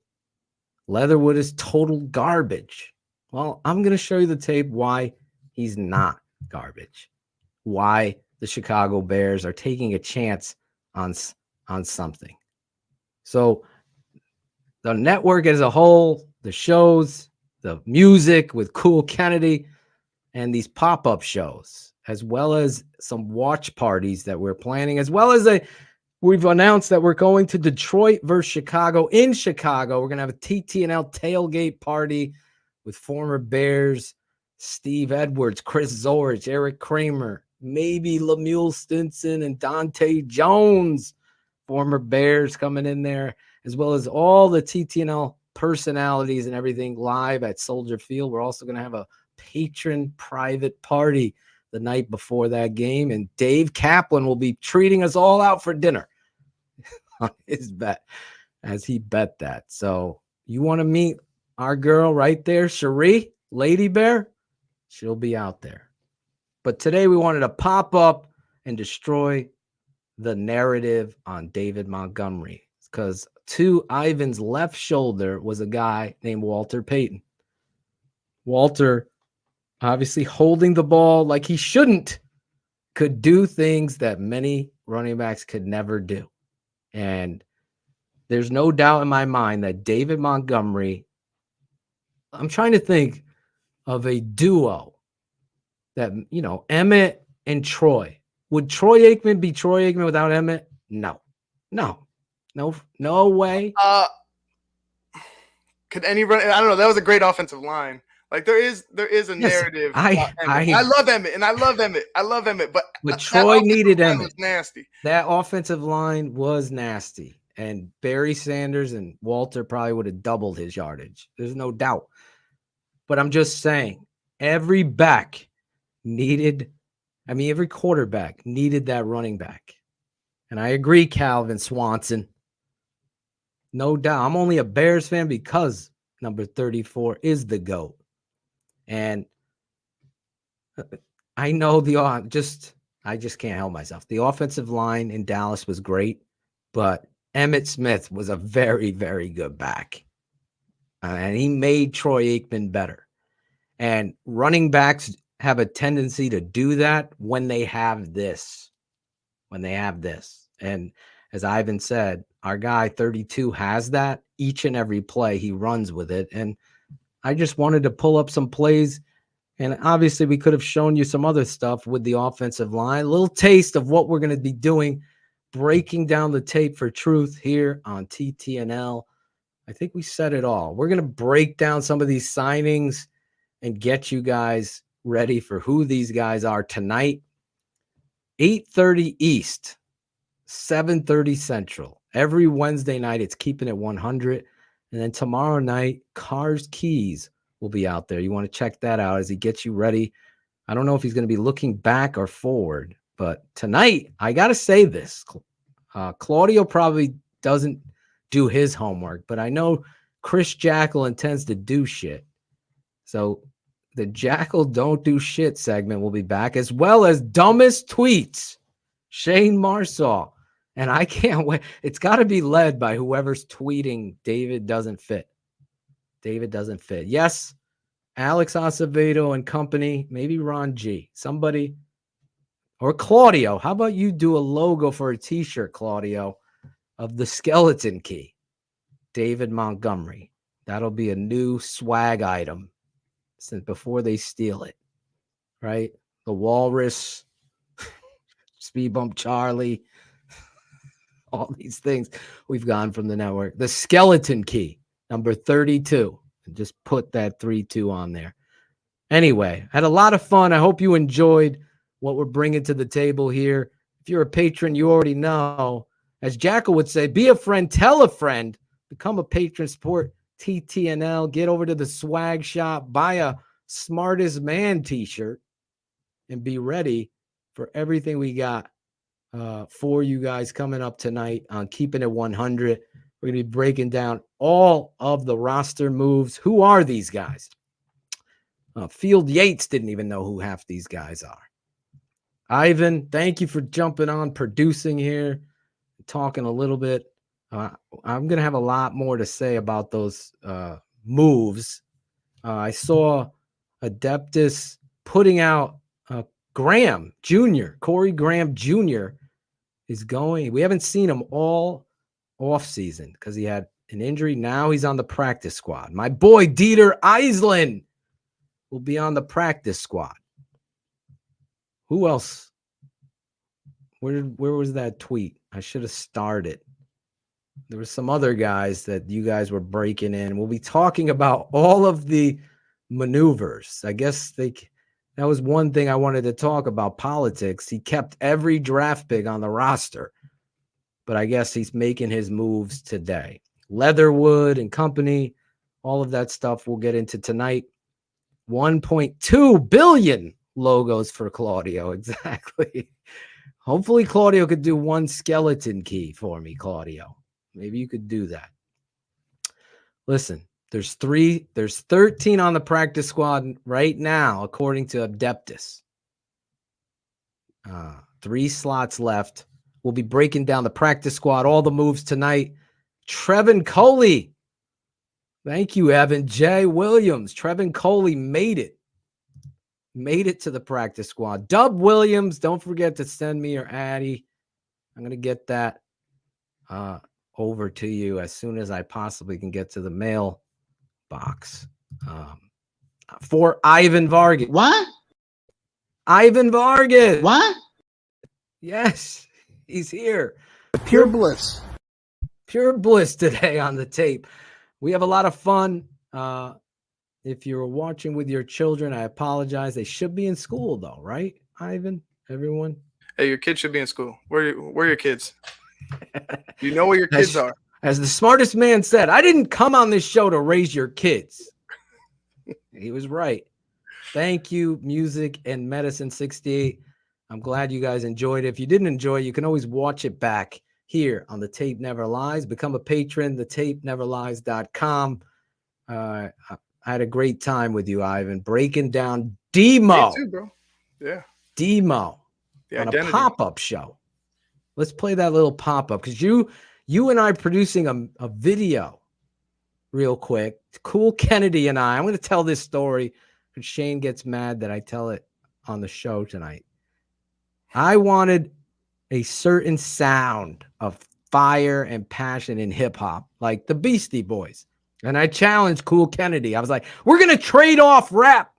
Leatherwood is total garbage. Well, I'm going to show you the tape why he's not garbage. Why the Chicago Bears are taking a chance on something. So the network as a whole, the shows, the music with Cool Kennedy, and these pop-up shows, as well as some watch parties that we're planning, as well as we've announced that we're going to Detroit versus Chicago. In Chicago, we're going to have a TTNL tailgate party with former Bears, Steve Edwards, Chris Zorich, Eric Kramer, maybe Lemuel Stinson and Dante Jones, former Bears coming in there, as well as all the TTNL personalities and everything live at Soldier Field. We're also going to have a patron private party the night before that game, and Dave Kaplan will be treating us all out for dinner on his bet, as he bet that. So you want to meet our girl right there, Cherie, Lady Bear? She'll be out there. But today we wanted to pop up and destroy the narrative on David Montgomery, because to Ivan's left shoulder was a guy named Walter Payton. Walter, obviously holding the ball like he shouldn't, could do things that many running backs could never do. And there's no doubt in my mind that David Montgomery, I'm trying to think of a duo that, you know, Emmett and Troy. Would Troy Aikman be Troy Aikman without Emmett? No way. Could any run? I don't know. That was a great offensive line. Like there is a narrative. I love Emmett, and I love Emmett, but Troy needed Emmett. Was nasty. That offensive line was nasty, and Barry Sanders and Walter probably would have doubled his yardage. There's no doubt. But I'm just saying, every quarterback needed that running back. And I agree, Calvin Swanson. No doubt. I'm only a Bears fan because number 34 is the GOAT. And I know I just can't help myself. The offensive line in Dallas was great, but Emmitt Smith was a very, very good back. And he made Troy Aikman better. And running backs have a tendency to do that when they have this. And as Ivan said, our guy 32 has that. Each and every play he runs with it. And I just wanted to pull up some plays. And obviously we could have shown you some other stuff with the offensive line. A little taste of what we're going to be doing, breaking down the tape for truth here on TTNL. I think we said it all. We're going to break down some of these signings and get you guys ready for who these guys are tonight. 8:30 East, 7:30 Central. Every Wednesday night, it's keeping it 100. And then tomorrow night, Cars Keys will be out there. You want to check that out as he gets you ready. I don't know if he's going to be looking back or forward, but tonight, I got to say this. Claudio probably doesn't do his homework, but I know Chris Jackal intends to do shit. So the Jackal Don't Do Shit segment will be back, as well as Dumbest Tweets, Shane Marsaw. And I can't wait. It's got to be led by whoever's tweeting David doesn't fit. Yes, Alex Acevedo and company, maybe Ron G. Somebody, or Claudio. How about you do a logo for a t-shirt, Claudio, of the skeleton key? David Montgomery. That'll be a new swag item since before they steal it, right? The Walrus, Speed Bump Charlie, all these things we've gone from the network. The skeleton key, number 32. And just put that 3-2 on there. Anyway, had a lot of fun. I hope you enjoyed what we're bringing to the table here. If you're a patron, you already know. As Jackal would say, be a friend, tell a friend, become a patron, support TTNL, get over to the swag shop, buy a Smartest Man t-shirt, and be ready for everything we got for you guys coming up tonight on Keeping It 100. We're going to be breaking down all of the roster moves. Who are these guys? Field Yates didn't even know who half these guys are. Ivan, thank you for jumping on, producing here, talking a little bit. I'm going to have a lot more to say about those moves. I saw Adeptus putting out Graham Jr., Corey Graham Jr. is going. We haven't seen him all off season because he had an injury. Now he's on the practice squad. My boy Dieter Eisland will be on the practice squad. Who else? Where was that tweet? I should have started. There were some other guys that you guys were breaking in. We'll be talking about all of the maneuvers. I guess that was one thing I wanted to talk about, politics. He kept every draft pick on the roster, but I guess he's making his moves today. Leatherwood and company, all of that stuff we'll get into tonight. 1.2 billion logos for Claudio. Exactly. Hopefully Claudio could do one skeleton key for me, Claudio. Maybe you could do that. Listen, there's 13 on the practice squad right now, according to Adeptus. 3 slots left. We'll be breaking down the practice squad, all the moves tonight. Trevin Coley. Thank you, Evan. Jay Williams. Trevin Coley made it. Made it to the practice squad. Dub Williams, don't forget to send me your Addy. I'm going to get that over to you as soon as I possibly can get to the mail box. For Ivan Vargas. What? Ivan Vargas. What? Yes, he's here. Pure bliss. Pure bliss today on the tape. We have a lot of fun. If you're watching with your children, I apologize. They should be in school, though, right, Ivan? Everyone? Hey, your kids should be in school. Where are your kids? You know where your kids are. As the smartest man said, I didn't come on this show to raise your kids. He was right. Thank you, Music and Medicine 68. I'm glad you guys enjoyed it. If you didn't enjoy it, you can always watch it back here on The Tape Never Lies. Become a patron, thetapeneverlies.com. I had a great time with you, Ivan, breaking down Demo. Me too, bro. Yeah. Demo. The on identity. A pop-up show. Let's play that little pop-up because you and I are producing a video real quick. Cool Kennedy and I'm going to tell this story because Shane gets mad that I tell it on the show tonight. I wanted a certain sound of fire and passion in hip-hop, like the Beastie Boys. And I challenged Cool Kennedy. I was like, we're going to trade off rap.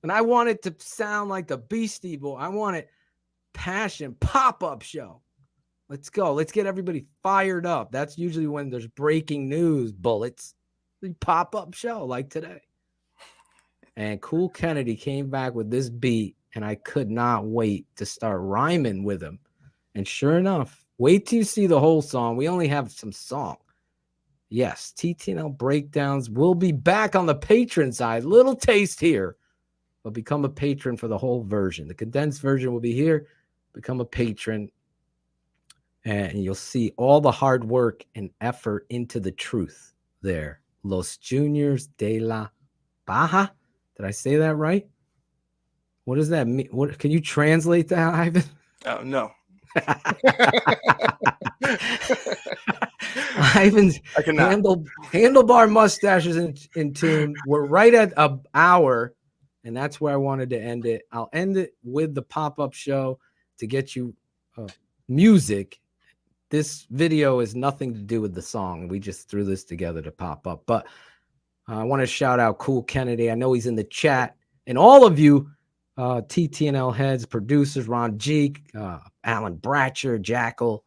And I want it to sound like the Beastie Boy. I want it passion, pop-up show. Let's go. Let's get everybody fired up. That's usually when there's breaking news bullets. The pop-up show like today. And Cool Kennedy came back with this beat, and I could not wait to start rhyming with him. And sure enough, wait till you see the whole song. We only have some song. Yes, TTNL breakdowns will be back on the patron side. Little taste here, but become a patron for the whole version. The condensed version will be here. Become a patron, and you'll see all the hard work and effort into the truth there. Los Juniors de la Baja. Did I say that right? What does that mean? What can you translate that, Ivan? Oh, no. Ivan's handlebar mustaches in tune. We're right at an hour, and that's where I wanted to end it. I'll end it with the pop-up show to get you music. This video is nothing to do with the song. We just threw this together to pop up. But I want to shout out Cool Kennedy. I know he's in the chat. And all of you, TTNL heads, producers, Ron Jeek, Alan Bratcher, Jackal,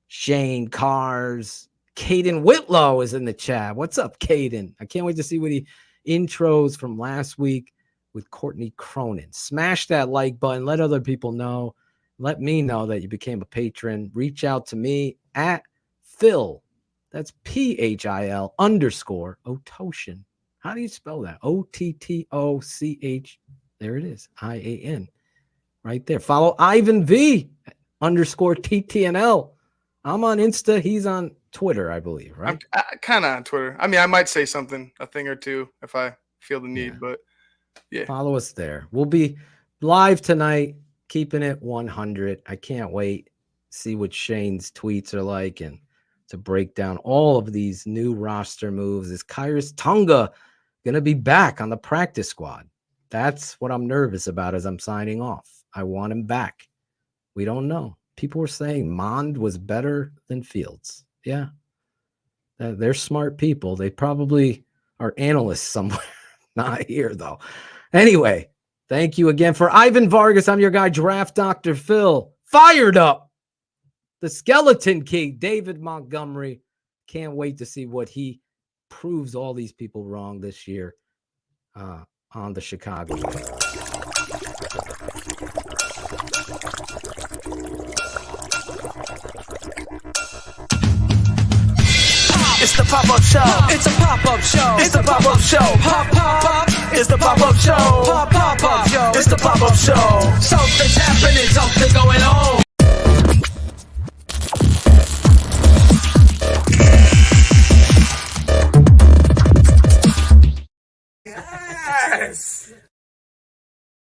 Shane Cars, Caden Whitlow is in the chat. What's up, Caden? I can't wait to see what he intros from last week with Courtney Cronin. Smash that like button. Let other people know. Let me know that you became a patron. Reach out to me at Phil. That's PHIL _ Otoshin. How do you spell that? OTTOCH. There it is. IAN. Right there. Follow Ivan V _ TTNL. I'm on Insta. He's on Twitter, I believe, right? I'm kind of on Twitter. I mean, I might say something, a thing or two, if I feel the need, but yeah. Follow us there. We'll be live tonight, keeping it 100. I can't wait. See what Shane's tweets are like and to break down all of these new roster moves. Is Kyrus Tonga going to be back on the practice squad? That's what I'm nervous about as I'm signing off. I want him back. We don't know. People were saying Mond was better than Fields. Yeah. They're smart people. They probably are analysts somewhere. Not here, though. Anyway, thank you again. For Ivan Vargas, I'm your guy, Draft Dr. Phil. Fired up. The Skeleton King, David Montgomery. Can't wait to see what he proves all these people wrong this year on the Chicago. It's the pop-up show. It's a pop-up show. It's the pop-up show. Pop, pop, pop. It's the pop-up pop-up show. Pop, pop, pop, show. It's the pop-up show. Something's happening, something going on.